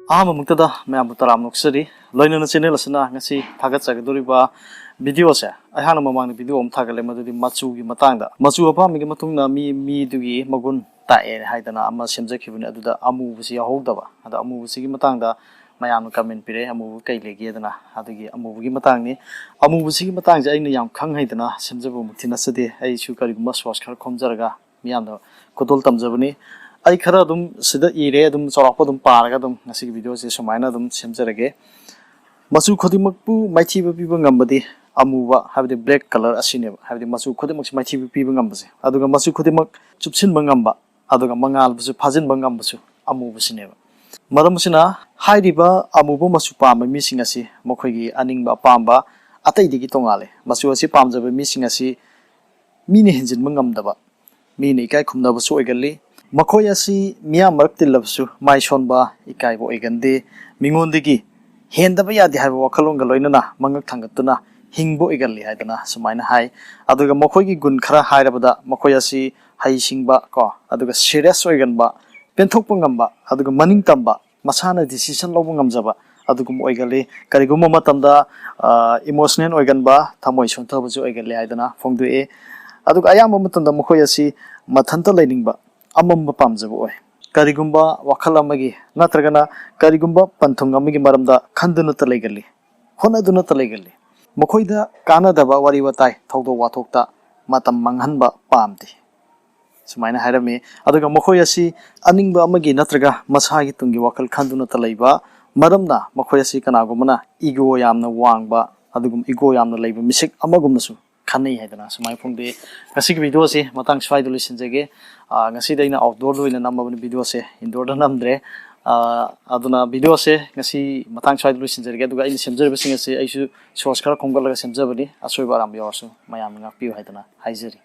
ꯑꯍꯥꯟꯕꯃꯛꯇꯗ ꯃꯌꯥꯝꯕꯨ ꯇꯔꯥꯝ ꯅꯣꯛꯆꯔꯤ ꯂꯣꯏꯅꯅ ꯆꯦꯅꯦꯜ ꯑꯁꯤꯅ ꯉꯁꯤ ꯊꯥꯒꯠꯆꯒꯗꯧꯔꯤꯕ ꯚꯤꯗꯤꯑꯣꯁꯦ ꯑꯩꯍꯥꯛꯅ ꯃꯃꯥꯡꯗ ꯚꯤꯗꯤꯑꯣ ꯑꯃ ꯊꯥꯒꯠꯂꯦ ꯃꯗꯨꯗꯤ ꯃꯆꯨꯒꯤ ꯃꯇꯥꯡꯗ ꯃꯆꯨ ꯑꯄꯥꯝꯕꯒꯤ ꯃꯇꯨꯡꯗ ꯃꯤꯗꯨꯒꯤ ꯃꯒꯨꯟ ꯇꯥꯛꯑꯦ ꯍꯥꯏꯗꯅ ꯑꯃ ꯁꯦꯝꯖꯈꯤꯕꯅꯤ ꯑꯗꯨꯗ ꯑꯃꯨꯕꯁꯤ ꯌꯥꯎꯍꯧꯗꯕ ꯑꯗ ꯑꯃꯨꯕꯁꯤꯒꯤ ꯃꯇꯥꯡꯗ ꯃꯌꯥꯝꯅ ꯀꯃꯦꯟ ꯄꯤꯔꯛꯑꯦ ꯑꯃꯨꯕ ꯀꯩ ꯂꯩꯒꯦꯗꯅ ꯑꯗꯨꯒꯤ ꯑꯃꯨꯕꯒꯤ ꯃꯇꯥꯡꯅꯤ ꯑꯃꯨꯕꯁꯤꯒꯤ ꯃꯇꯥꯡꯁꯦ ꯑꯩꯅ ꯌꯥꯝ ꯈꯪ ꯍꯩꯗꯅ ꯁꯦꯝꯖꯕꯃꯛꯇꯤ ꯅꯠꯆꯗꯦ ꯑꯩꯁꯨ ꯀꯔꯤꯒꯨꯝꯕ ꯁꯣꯔꯁ ꯈꯔ ꯈꯣꯝꯖꯔꯒ ꯃꯤꯌꯥꯝꯗ ꯈꯨꯗꯣꯜ ꯇꯝꯖꯕꯅꯤ ꯑꯩ ꯈꯔ ꯑꯗꯨꯝ ꯁꯤꯗ ꯏꯔꯦ ꯑꯗꯨꯝ ꯆꯥꯎꯔꯥꯛꯄ ꯑꯗꯨꯝ ꯄꯥꯔꯒ ꯑꯗꯨꯝ ꯉꯁꯤꯒꯤ ꯚꯤꯗꯤꯑꯣꯁꯦ ꯁꯨꯃꯥꯏꯅ ꯑꯗꯨꯝ ꯁꯦꯝꯖꯔꯒꯦ ꯃꯆꯨ ꯈꯨꯗꯤꯡꯃꯛꯄꯨ ꯃꯥꯏꯊꯤꯕ ꯄꯤꯕ ꯉꯝꯕꯗꯤ ꯑꯃꯨꯕ ꯍꯥꯏꯕꯗꯤ ꯕ꯭ꯂꯦꯛ ꯀꯂꯔ ꯑꯁꯤꯅꯦꯕ ꯍꯥꯏꯕꯗꯤ ꯃꯆꯨ ꯈꯨꯗꯤꯡꯃꯛꯁꯤ ꯃꯥꯏꯊꯤꯕ ꯄꯤꯕ ꯉꯝꯕꯁꯦ ꯑꯗꯨꯒ ꯃꯆꯨ ꯈꯨꯗꯤꯡꯃꯛ ꯆꯨꯞꯁꯤꯟꯕ ꯉꯝꯕ ꯑꯗꯨꯒ ꯃꯉꯥꯜꯕꯨꯁꯨ ꯐꯥꯖꯤꯟꯕ ꯉꯝꯕꯁꯨ ꯑꯃꯨꯕꯁꯤꯅꯦꯕ ꯃꯔꯝ ꯑꯁꯤꯅ ꯍꯥꯏꯔꯤꯕ ꯑꯃꯨꯕ ꯃꯆꯨ ꯄꯥꯝꯕ ꯃꯤꯁꯤꯡ ꯑꯁꯤ ꯃꯈꯣꯏꯒꯤ ꯑꯅꯤꯡꯕ ꯑꯄꯥꯝꯕ ꯑꯇꯩꯗꯒꯤ ꯇꯣꯡꯉꯥꯜꯂꯦ ꯃꯆꯨ ꯑꯁꯤ ꯄꯥꯝꯖꯕ ꯃꯤꯁꯤꯡ ꯑꯁꯤ ꯃꯤꯅ ꯍꯦꯟꯖꯤꯟꯕ ꯉꯝꯗꯕ ꯃꯤꯅ ꯏꯀꯥꯏ ꯈꯨꯝꯅꯕꯁꯨ ꯑꯣꯏꯒꯜꯂꯤ ꯃꯈꯣꯏ ꯑꯁꯤ ꯃꯤꯌꯥꯝ ꯃꯔꯛ ꯇꯤꯜꯂꯕꯁꯨ ꯃꯥꯏ ꯁꯣꯟꯕ ꯏꯀꯥꯏꯕ ꯑꯣꯏꯒꯟꯗꯦ ꯃꯤꯉꯣꯟꯗꯒꯤ ꯍꯦꯟꯗꯕ ꯌꯥꯗꯦ ꯍꯥꯏꯕ ꯋꯥꯈꯜꯂꯣꯟꯒ ꯂꯣꯏꯅꯅ ꯃꯉꯛ ꯊꯥꯡꯒꯠꯇꯨꯅ ꯍꯤꯡꯕ ꯑꯣꯏꯒꯜꯂꯤ ꯍꯥꯏꯗꯅ ꯁꯨꯃꯥꯏꯅ ꯍꯥꯏ ꯑꯗꯨꯒ ꯃꯈꯣꯏꯒꯤ ꯒꯨꯟ ꯈꯔ ꯍꯥꯏꯔꯕꯗ ꯃꯈꯣꯏ ꯑꯁꯤ ꯍꯩꯁꯤꯡꯕ ꯑꯗꯨꯒ ꯁꯤꯔꯤꯌꯁ ꯑꯣꯏꯒꯟꯕ ꯄꯦꯟꯊꯣꯛꯄ ꯉꯝꯕ ꯑꯗꯨꯒ ꯃꯅꯤꯡ ꯇꯝꯕ ꯃꯁꯥꯅ ꯗꯤꯁꯤꯖꯟ ꯂꯧꯕ ꯉꯝꯖꯕ ꯑꯗꯨꯒꯨꯝꯕ ꯑꯣꯏꯒꯜꯂꯤ ꯀꯔꯤꯒꯨꯝꯕ ꯃꯇꯝꯗ ꯏꯃꯣꯁꯅꯦꯜ ꯑꯣꯏꯒꯟꯕ ꯊꯃꯣꯏ ꯁꯣꯟꯊꯕꯁꯨ ꯑꯣꯏꯒꯜꯂꯤ ꯍꯥꯏꯗꯅ ꯐꯣꯡꯗꯣꯛꯑꯦ ꯑꯗꯨꯒ ꯑꯌꯥꯝꯕ ꯃꯇꯝꯗ ꯃꯈꯣꯏ ꯑꯁꯤ ꯃꯊꯟꯇ ꯂꯩꯅꯤꯡꯕ ꯑꯃꯝꯕ ꯄꯥꯝꯖꯕ ꯑꯣꯏ ꯀꯔꯤꯒꯨꯝꯕ ꯋꯥꯈꯜ ꯑꯃꯒꯤ ꯅꯠꯇ꯭ꯔꯒꯅ ꯀꯔꯤꯒꯨꯝꯕ ꯄꯟꯊꯨꯡ ꯑꯃꯒꯤ ꯃꯔꯝꯗ ꯈꯟꯗꯨꯅꯇ ꯂꯩꯒꯜꯂꯤ ꯍꯣꯠꯅꯗꯨꯅꯇ ꯂꯩꯒꯜꯂꯤ ꯃꯈꯣꯏꯗ ꯀꯥꯟꯅꯗꯕ ꯋꯥꯔꯤ ꯋꯥꯇꯥꯏ ꯊꯧꯗꯣꯛ ꯋꯥꯊꯣꯛꯇ ꯃꯇꯝ ꯃꯥꯡꯍꯟꯕ ꯄꯥꯝꯗꯦ ꯁꯨꯃꯥꯏꯅ ꯍꯥꯏꯔꯝꯃꯤ ꯑꯗꯨꯒ ꯃꯈꯣꯏ ꯑꯁꯤ ꯑꯅꯤꯡꯕ ꯑꯃꯒꯤ ꯅꯠꯇ꯭ꯔꯒ ꯃꯁꯥꯒꯤ ꯇꯨꯡꯒꯤ ꯋꯥꯈꯜ ꯈꯟꯗꯨꯅꯇ ꯂꯩꯕ ꯃꯔꯝꯅ ꯃꯈꯣꯏ ꯑꯁꯤ ꯀꯅꯥꯒꯨꯝꯕꯅ ꯏꯒꯣ ꯌꯥꯝꯅ ꯋꯥꯡꯕ ꯑꯗꯨꯒꯨꯝꯕ ꯏꯒꯣ ꯌꯥꯝꯅ ꯂꯩꯕ ꯃꯤꯁꯛ ꯑꯃꯒꯨꯝꯅꯁꯨ ꯈꯟꯅꯩ ꯍꯥꯏꯗꯅ ꯁꯨꯃꯥꯏꯅ ꯐꯣꯡꯗꯣꯛꯏ ꯉꯁꯤꯒꯤ ꯚꯤꯗꯤꯑꯣꯁꯤ ꯃꯇꯥꯡ ꯁ꯭ꯋꯥꯏꯗ ꯂꯣꯏꯁꯤꯟꯖꯒꯦ ꯉꯁꯤꯗ ꯑꯩꯅ ꯑꯥꯎꯠꯗꯣꯔꯗ ꯑꯣꯏꯅ ꯅꯝꯃꯕꯅꯤ ꯚꯤꯗꯤꯑꯣꯁꯦ ꯏꯟꯗꯣꯔꯗ ꯅꯝꯗ꯭ꯔꯦ ꯑꯗꯨꯅ ꯚꯤꯗꯤꯑꯣꯁꯦ ꯉꯁꯤ ꯃꯇꯥꯡ ꯁ꯭ꯋꯥꯏꯗ ꯂꯣꯏꯁꯤꯟꯖꯔꯒꯦ ꯑꯗꯨꯒ ꯑꯩꯅ ꯁꯦꯝꯖꯔꯤꯕꯁꯤꯡ ꯑꯁꯤ ꯑꯩꯁꯨ ꯁꯣꯔꯁ ꯈꯔ ꯈꯣꯝꯒꯠꯂꯒ ꯁꯦꯝꯖꯕꯅꯤ ꯑꯁꯣꯏꯕ ꯑꯔꯥꯟꯕ ꯌꯥꯎꯔꯁꯨ ꯃꯌꯥꯝꯅ ꯉꯥꯛꯄꯤꯌꯨ ꯍꯥꯏꯗꯅ ꯍꯥꯏꯖꯔꯤ